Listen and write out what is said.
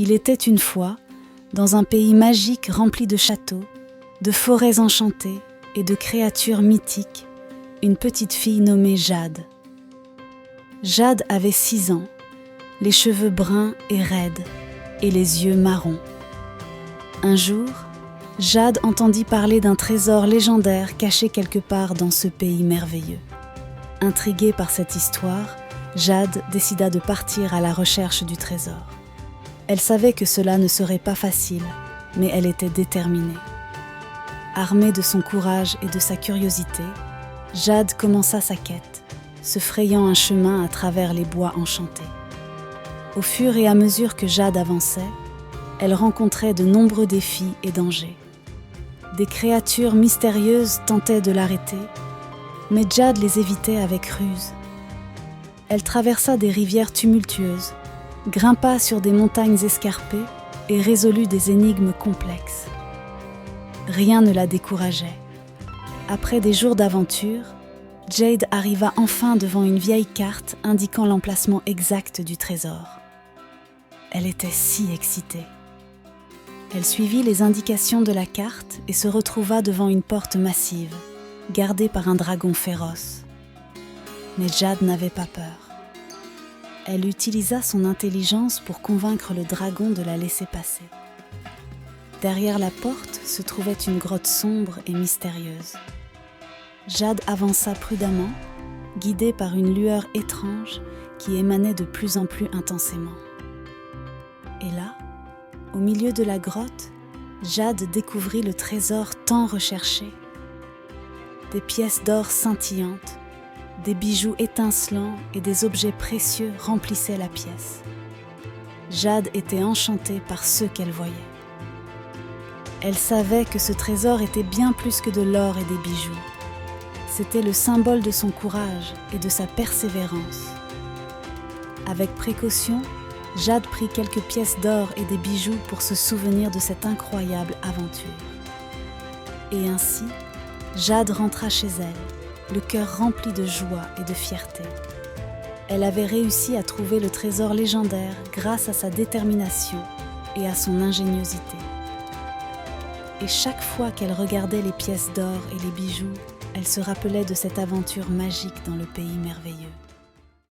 Il était une fois, dans un pays magique rempli de châteaux, de forêts enchantées et de créatures mythiques, une petite fille nommée Jade. Jade avait 6 ans, les cheveux bruns et raides, et les yeux marrons. Un jour, Jade entendit parler d'un trésor légendaire caché quelque part dans ce pays merveilleux. Intriguée par cette histoire, Jade décida de partir à la recherche du trésor. Elle savait que cela ne serait pas facile, mais elle était déterminée. Armée de son courage et de sa curiosité, Jade commença sa quête, se frayant un chemin à travers les bois enchantés. Au fur et à mesure que Jade avançait, elle rencontrait de nombreux défis et dangers. Des créatures mystérieuses tentaient de l'arrêter, mais Jade les évitait avec ruse. Elle traversa des rivières tumultueuses, grimpa sur des montagnes escarpées et résolut des énigmes complexes. Rien ne la décourageait. Après des jours d'aventure, Jade arriva enfin devant une vieille carte indiquant l'emplacement exact du trésor. Elle était si excitée. Elle suivit les indications de la carte et se retrouva devant une porte massive, gardée par un dragon féroce. Mais Jade n'avait pas peur. Elle utilisa son intelligence pour convaincre le dragon de la laisser passer. Derrière la porte se trouvait une grotte sombre et mystérieuse. Jade avança prudemment, guidée par une lueur étrange qui émanait de plus en plus intensément. Et là, au milieu de la grotte, Jade découvrit le trésor tant recherché. Des pièces d'or scintillantes, des bijoux étincelants et des objets précieux remplissaient la pièce. Jade était enchantée par ceux qu'elle voyait. Elle savait que ce trésor était bien plus que de l'or et des bijoux. C'était le symbole de son courage et de sa persévérance. Avec précaution, Jade prit quelques pièces d'or et des bijoux pour se souvenir de cette incroyable aventure. Et ainsi, Jade rentra chez elle, le cœur rempli de joie et de fierté. Elle avait réussi à trouver le trésor légendaire grâce à sa détermination et à son ingéniosité. Et chaque fois qu'elle regardait les pièces d'or et les bijoux, elle se rappelait de cette aventure magique dans le pays merveilleux.